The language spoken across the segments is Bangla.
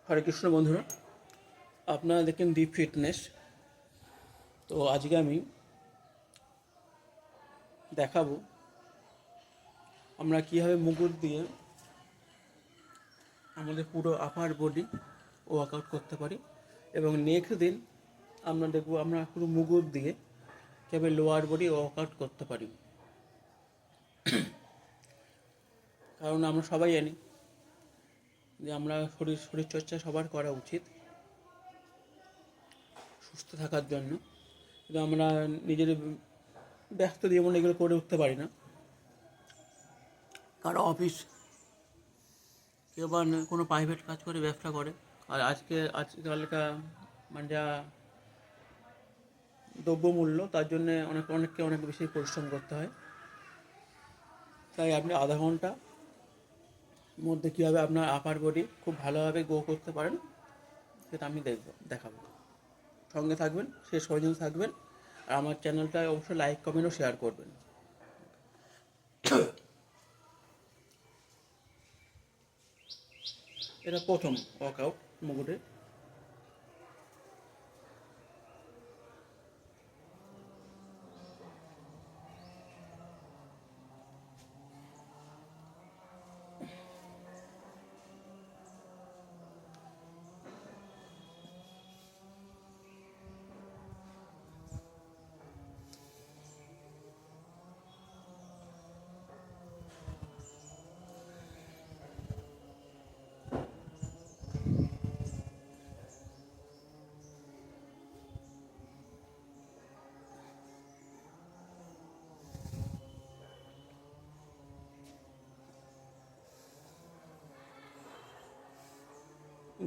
হরে কৃষ্ণ বন্ধুরা, আপনারা দেখেন দীপ ফিটনেস। তো আজকে আমি দেখাবো আমরা কীভাবে মুগুর দিয়ে আমাদের পুরো আপার বডি ওয়ার্কআউট করতে পারি, এবং নেক্সট দিন আমরা দেখব আমরা পুরো মুগুর দিয়ে কীভাবে লোয়ার বডি ওয়ার্কআউট করতে পারি। কারণ আমরা সবাই জানি যে আমরা শরীরচর্চা সবার করা উচিত সুস্থ থাকার জন্য, কিন্তু আমরা নিজের ব্যস্ত জীবনে এগুলো করে উঠতে পারি না। কারো অফিস, কেউ বা কোনো প্রাইভেট কাজ করে, ব্যবসা করে, আর আজকালকার মানে যা দ্রব্যমূল্য, তার জন্যে অনেককে অনেক বেশি পরিশ্রম করতে হয়। তাই আপনি আধা ঘন্টা মধ্যে কীভাবে আপনার আপার বডি খুব ভালোভাবে গ্রো করতে পারেন সেটা আমি দেখাবো। সঙ্গে থাকবেন, শেষ পর্যন্ত থাকবেন, আর আমার চ্যানেলটা অবশ্যই লাইক, কমেন্ট ও শেয়ার করবেন। এটা প্রথম ওয়ার্কআউট মুগুরের।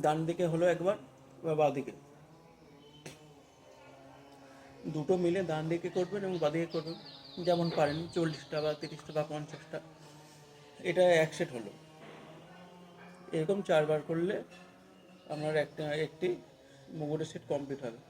ডান দিকে হলো একবার, বা বাঁ দিকে, দুটো মিলে ডান দিকে করবেন এবং বাঁ দিকে করবেন, যেমন পারেন, 40টা বা 30টা বা 50টা। এটা এক সেট হলো। এরকম 4বার করলে আপনার একটি মুগুরের সেট কমপ্লিট হবে।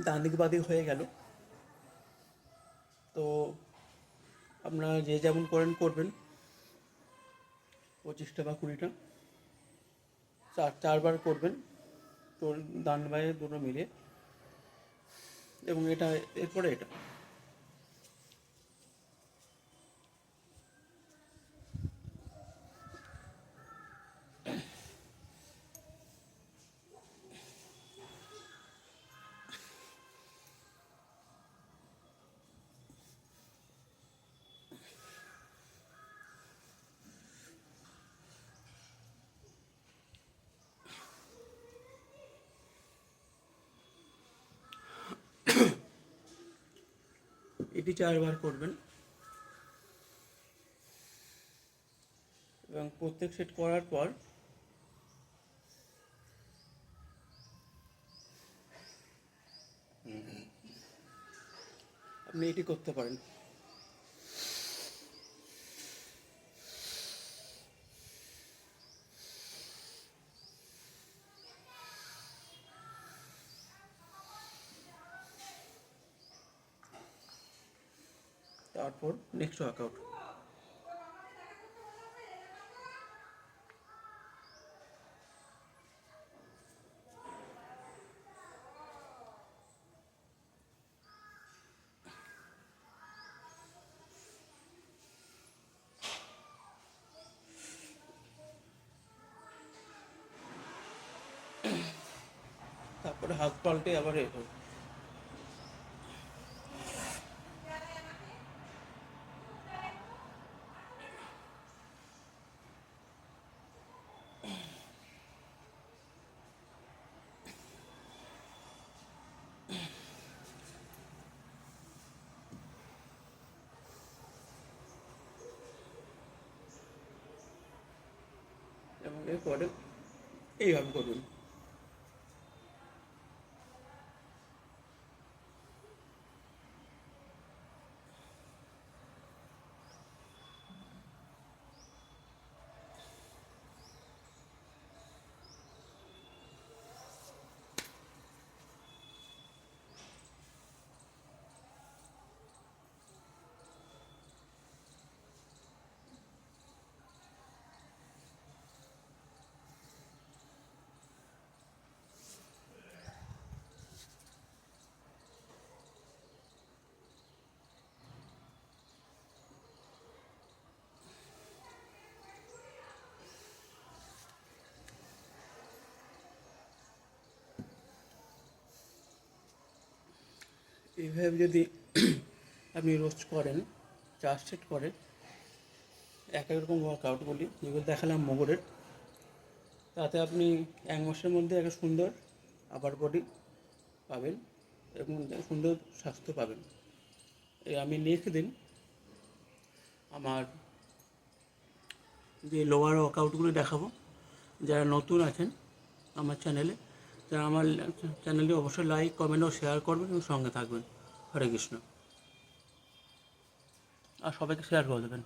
ডান দিক বাঁ দিক হয়ে গেল। তো আপনারা যে যেমন করবেন, 25টা বা 20টা, 4বার করবেন, তো ডান বাঁয়ে দুটো মিলে, এবং এরপরে এটা এটি 4বার করবেন, এবং প্রত্যেক সেট করার পর আপনি এটি করতে পারেন। তারপর নেক্সট ওয়ার্কআউট। তারপরে হাত পাল্টে আবার এরকম। পরে এইভাবে করুন। এইভাবে যদি আপনি রোজ করেন, 4 সেট করেন, এক এক রকম ওয়ার্কআউটগুলি যেগুলো দেখালাম মোগরের, তাতে আপনি 1 মাসের মধ্যে একটা সুন্দর আপার বডি পাবেন এবং সুন্দর স্বাস্থ্য পাবেন। আমি নেক্সট দিন আমার যে লোয়ার ওয়ার্কআউটগুলো দেখাবো। যারা নতুন আছেন আমার চ্যানেলে, যারা আমার চ্যানেলে অবশ্যই লাইক, কমেন্ট ও শেয়ার করবেন এবং সঙ্গে থাকবেন। হরে কৃষ্ণ। আর সবাইকে শেয়ার করে দেবেন।